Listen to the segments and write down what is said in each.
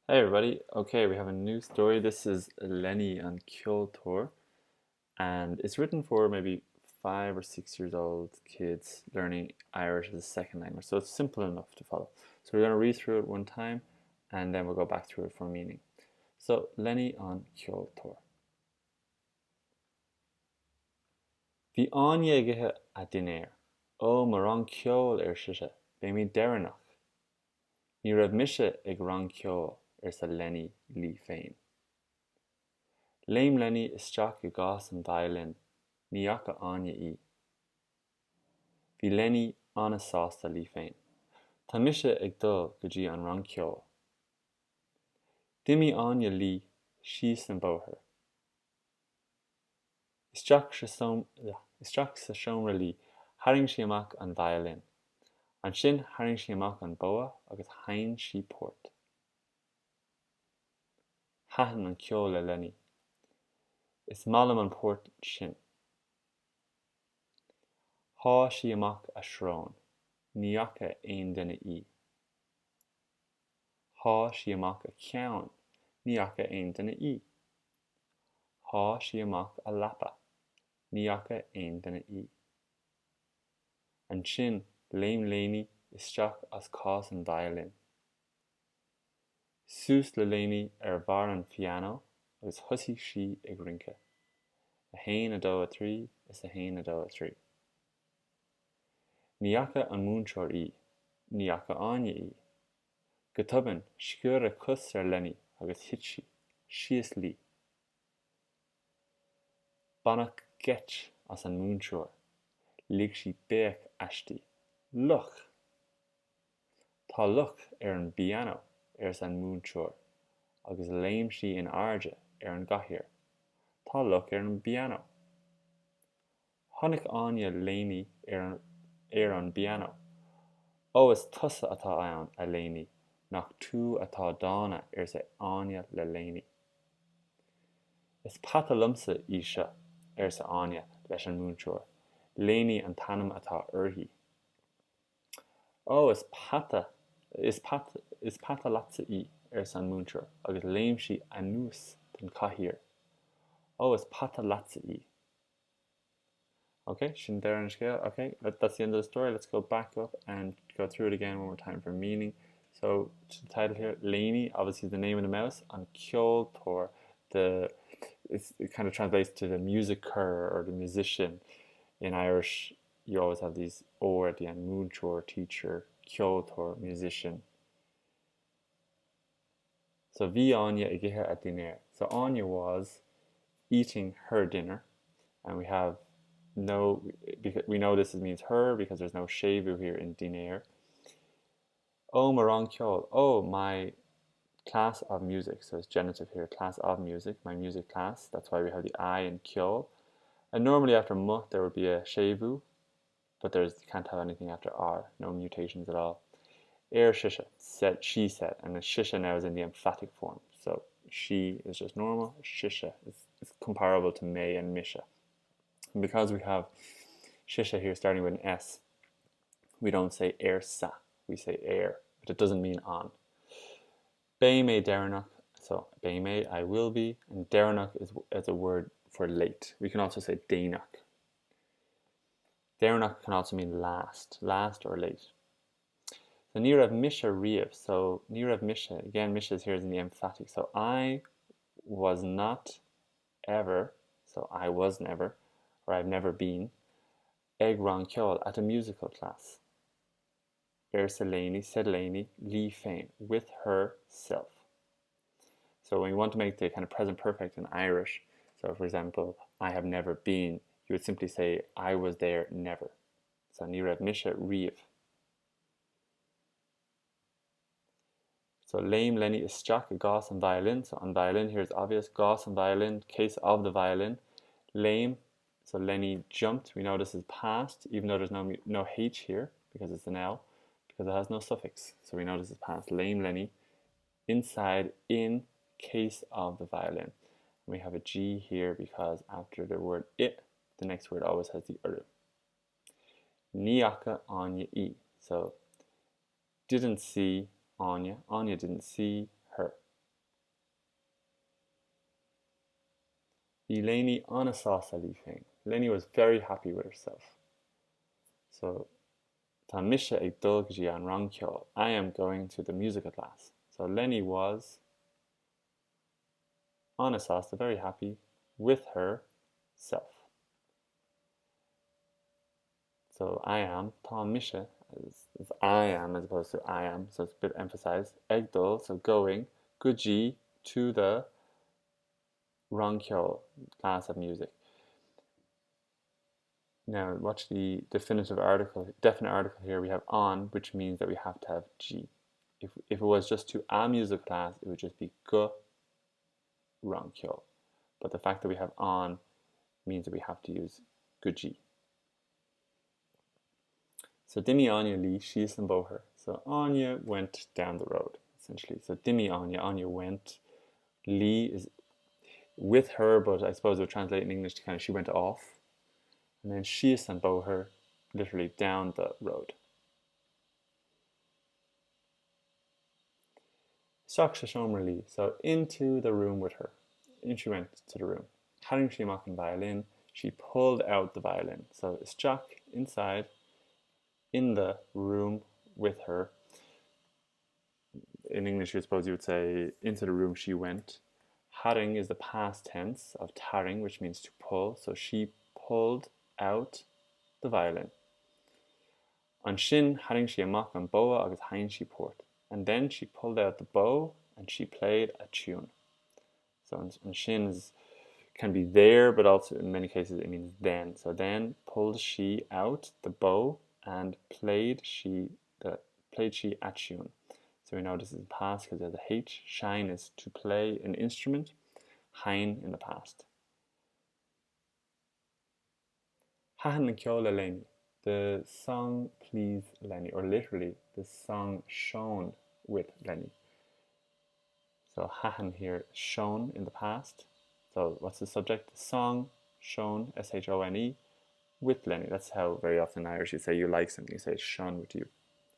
Hey everybody, okay, we have a new story. This is Lenny on Ceolto, and it's written for maybe 5 or 6 years old kids learning Irish as a second language, so it's simple enough to follow. So we're going to read through it one time and then we'll go back through it for meaning. So, Lenny on Ceolto. Bhí áine a dinéir, ó mar an ceol siise, bé mi deireanach. Ní raibh mise ag ran ceol sa Lenny lí féin. Léim Lenny isteach I gcás an violin, ní acha aine í. Bhí Lenny anna sásta lí féin. Tá mise ag dul go dtí an rang ceol. D'imigh aine lí síos an bóthar. Isteach sa seomra lí, tharraing sí amach an violin. An sin tharraing sí amach an boa agus thainn sí póirt. Thaithin an ceol le Lenny. Is malam an póirt sin. Thá sí amach a shrón, ní acha aon duine í. Thá sí amach a ceann, ní acha aon duine í. Thá sí amach a leapa, ní acha aon duine í. An sin léim Lenny isteach as cás an violin. Suas le Lenny bhar an piano agus thosaigh sí ag rinche. A haon a dó a trí is a haon a dó a trí. Ní acha an múinteoir í, ní acha aine í. Go tobann scúr a cos Lenny agus thit sí, síos lí. Bannach get as an múinteoir, ligh sí béach aistí. Luch! Tá luch an piano san múinteoir, agus léim sí in airde an gcathaoir. Tá luch an piano. Tháinig aine Lenny an piano. Ó is tusa atá ann a Lenny, nach tú atá dána sa aine le Lenny. Is pata lumsa í seo sa aine leis an múinteoir. Lenny an tanam atá uirthi. Ó is pata latsa í san múinteoir, agus léim sí anuas den chathaoir. Ó is pata latsa í. Okay, sin there on scale. Okay, that's the end of the story. Let's go back up and go through it again one more time for meaning. So, the title here, Lenny, obviously the name of the mouse, and Ceolto, it kind of translates to the musicer or the musician. In Irish, you always have these O at the end, múinteoir, teacher, Ceolto, musician. So, bhí Anya ag ithe a dinéir. So, Anya was eating her dinner, and we have no, because we know this means her because there's no shevu here in dinéir. Oh, mar an ceol. Oh, my class of music. So it's genitive here, class of music, my music class. That's why we have the I in ceol. And normally after mu there would be a shevu, but you can't have anything after R, no mutations at all. Shisha, said, she said, and the shisha now is in the emphatic form. So she is just normal, shisha is comparable to may and misha. And because we have shisha here starting with an S, we don't say sa, we say but it doesn't mean on. Bé me deireanach, so bé me I will be, and deireanach is a word for late. We can also say dénach. Deireanach can also mean last or late. So ní raibh mise riamh, so ní raibh mise, again mise here is in the emphatic, so I was not ever, so I was never, or I've never been, ag ran ceol at a musical class. Sa Lenny, said Lenny, lí féin, with herself. So when you want to make the kind of present perfect in Irish, so for example, I have never been, you would simply say, I was there never. So ní raibh mise riamh. So léim Lenny isteach a gcás an violin. So on violin here is obvious, gcás an violin, case of the violin. Léim, so Lenny jumped. We know this is past, even though there's no H here, because it's an L, because it has no suffix. So we know this is past. Léim Lenny, inside, in case of the violin. We have a G here because after the word it, the next word always has the uru. Ní acha aine í. So didn't see Anya. Anya didn't see her. Eleni anasasa lifing. Lenny was very happy with herself. So Tá mise ag dulgadtí an rang ceol. I am going to the musical class. So Lenny was anasasa, very happy with herself. So I am, tá mise is I am as opposed to I am, so it's a bit emphasized. Ag dul, so going, gudji to the rang ceol, class of music. Now watch the definite article here. We have on, which means that we have to have G. If it was just to a music class, it would just be go rang ceol. But the fact that we have on means that we have to use guji. So Dimi Anya Lee, she is in Boher. So Anya went down the road, essentially. So Dimi Anya went. Lee is with her, but I suppose it would translate in English to kind of she went off. And then she is in Boher, literally down the road. Saksha Shomer Lee, so into the room with her. In she went to the room. Having she mocking violin, she pulled out the violin. So it's Jack inside, in the room with her. In English, I suppose you would say, into the room she went. Haring is the past tense of taring, which means to pull. So she pulled out the violin. An sin haring she amach an boa agus hain she port. And then she pulled out the bow and she played a tune. So an sin can be there, but also in many cases it means then. So then pulled she out the bow and played she a tune. So we know this is past because there's a H. Shine is to play an instrument. Hain in the past. Hahan and Kyola Lenny. The song pleased Lenny, or literally the song shone with Lenny. So Hahan here, shone in the past. So what's the subject? The song shone, S-H-O-N-E, with Lenny. That's how very often in Irish you say you like something. You say it shone with you,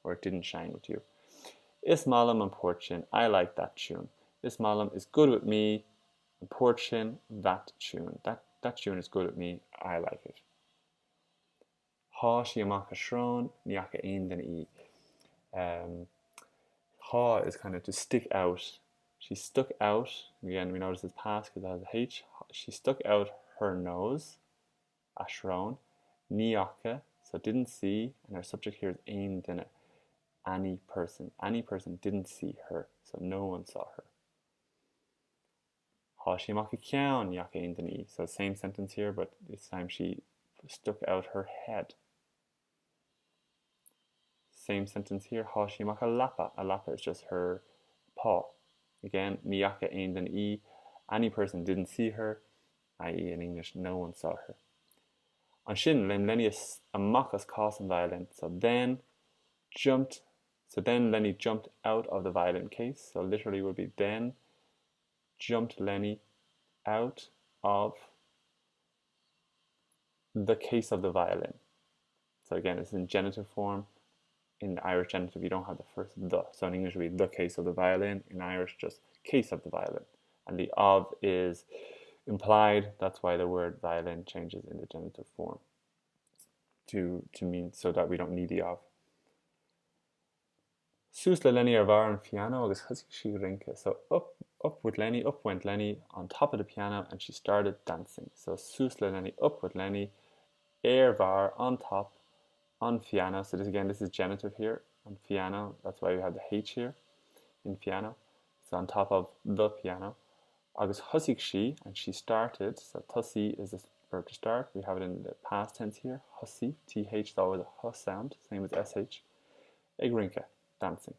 or it didn't shine with you. Is Malam and Porchin, I like that tune. Is Malam is good with me, and Porchin, that tune. That tune is good with me, I like it. Ha she amaka shron, niaka ein den e. Ha is kind of to stick out. She stuck out, again we notice it's past because it has a H. She stuck out her nose, ashron, niaka, so didn't see, and our subject here is ein den e. Any person didn't see her, so no one saw her. Ha she amaka kian, niaka ein den e. So same sentence here, but this time she stuck out her head. Same sentence here. Ha she maka lapa. A lapa is just her paw. Again, niaka ein den e. Any person didn't see her, i.e. in English, no one saw her. An shin len Lenny amakas cos and violin. So then Lenny jumped out of the violin case. So literally would be then jumped Lenny out of the case of the violin. So again, it's in genitive form. In Irish genitive, you don't have the first the. So in English, it would be the case of the violin. In Irish, just case of the violin. And the of is implied. That's why the word violin changes in the genitive form to mean so that we don't need the of. Sus le Lenny var an piano agus husik she rinke. So up went Lenny on top of the piano and she started dancing. So sus le Lenny, up with Lenny, var on top. On piano, so this is genitive here, on piano, that's why we have the H here, in piano, so on top of the piano. Agus husik she, and she started, so tusi is the verb to start, we have it in the past tense here, husi, TH, though with a hus sound, same as SH, egrinke, dancing.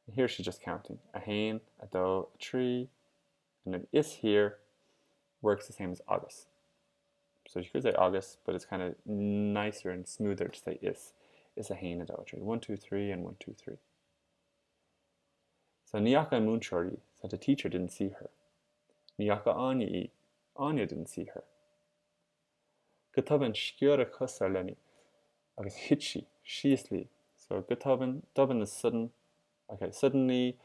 And here she's just counting, a hain, a do, a tree, and then is here works the same as August. So you could say August, but it's kind of nicer and smoother to say is. Is a hain adultery. 1, 2, 3, and 1, 2, 3. So Niaka and Moonshorty, so the teacher didn't see her. Niaka Anya Anya didn't see her. Gataban Shkura Kusar Lenny. Agus Hitchi, sheisly. So Gataban, Dubbin is sudden. Okay, suddenly.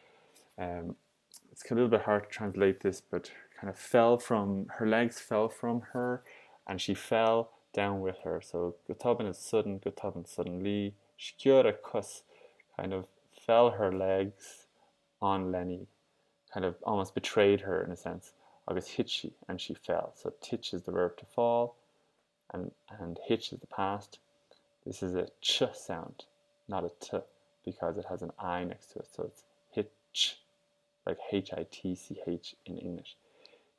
It's a little bit hard to translate this, but kind of fell from, her legs fell from her, and she fell down with her. So Gutubin is sudden, Gutubin suddenly. Shkura Kus kind of fell her legs on Lenny, kind of almost betrayed her in a sense. Agus hitchi, and she fell. So titch is the verb to fall, and hitch is the past. This is a ch sound, not a t, because it has an I next to it. So it's hitch, like Hitch in English.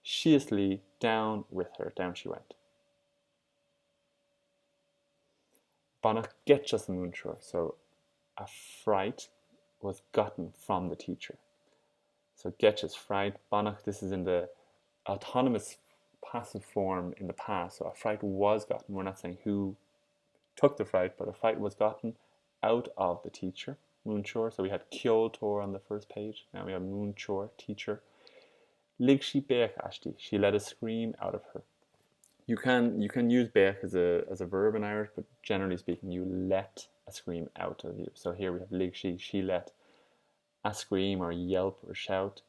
Sheasly, down with her, down she went. Banach getchas munchur. So a fright was gotten from the teacher. So getchas, fright. Banach, this is in the autonomous passive form in the past. So a fright was gotten. We're not saying who took the fright, but a fright was gotten out of the teacher. Munchur. So we had Ceolto on the first page. Now we have Munchur, teacher. Ligshi beach ashti. She let a scream out of her. You can use beach as a verb in Irish, but generally speaking, you let a scream out of you. So here we have ligshi. She let a scream or yelp or shout.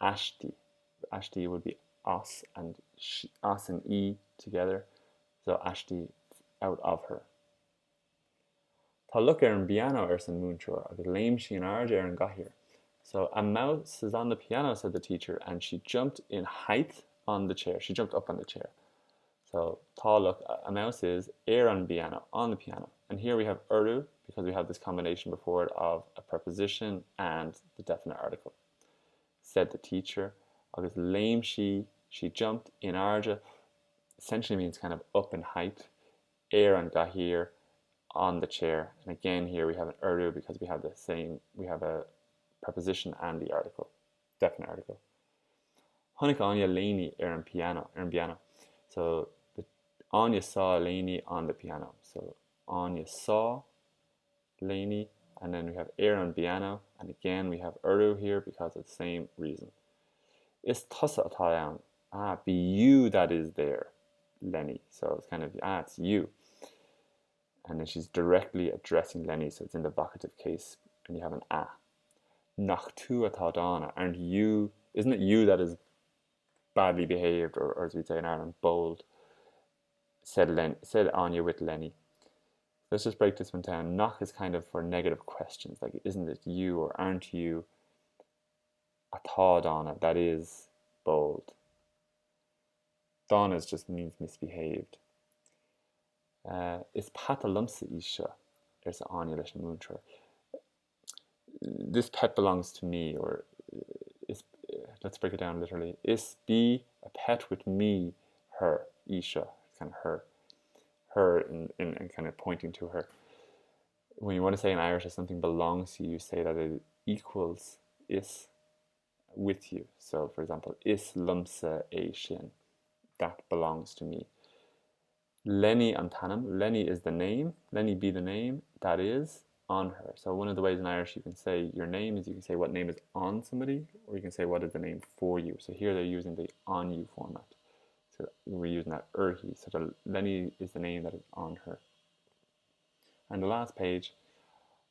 Ashti. Ashti would be os and she, os and e together. So ashti, out of her. Tá look an piano san múnchor, agus léim she an ard an gahir. So a mouse is on the piano, said the teacher, and she jumped in height on the chair. She jumped up on the chair. So tá look, a mouse is an piano, on the piano. And here we have uru, because we have this combination before it of a preposition and the definite article. Said the teacher, agus léim she jumped in arja, essentially means kind of up in height. An gahir, on the chair. And again here we have an uru because we have a preposition and the article, definite article. Honig Anya Laney an piano. So Anya saw Laney on the piano. So Anya saw Laney, and then we have an piano, and again we have uru here because of the same reason. Is tusa atayan. Be you that is there, Lenny. So it's kind of it's you. And then she's directly addressing Lenny, so it's in the vocative case, and you have an a. Nach tu atadana, aren't you? Isn't it you that is badly behaved, or as we say in Ireland, bold? Said Anya with Lenny. Let's just break this one down. Nach is kind of for negative questions, like isn't it you or aren't you? Atadana, that is bold. Donna just means misbehaved. Is patalumsa isha there's an anya leis an múnchor. This pet belongs to me, or is let's break it down literally. Is be a pet with me, her, isha, kind of her in kind of pointing to her. When you want to say in Irish that something belongs to you, you say that it equals is with you. So for example, is lumsa a shin, that belongs to me. Lenny Antanum. Lenny is the name. Lenny be the name. That is on her. So one of the ways in Irish you can say your name is you can say what name is on somebody, or you can say what is the name for you. So here they're using the on you format. So we're using that urhi. So the Lenny is the name that is on her. And the last page.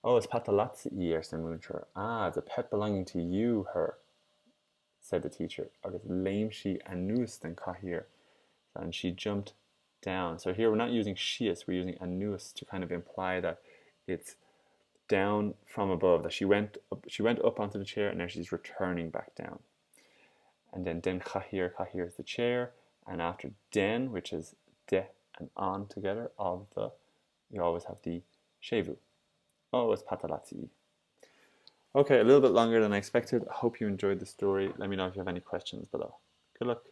Oh, it's patalatsi ersen muncher. It's a pet belonging to you, her, said the teacher. Agus lame she anus than kahir. And she jumped down. So here we're not using shias, we're using anus to kind of imply that it's down from above, that she went up onto the chair and now she's returning back down. And then kahir is the chair, and after den, which is de and on together, of the, you always have the shevu. Oh, it's patalatsi. Okay, a little bit longer than I expected. I hope you enjoyed the story. Let me know if you have any questions below. Good luck.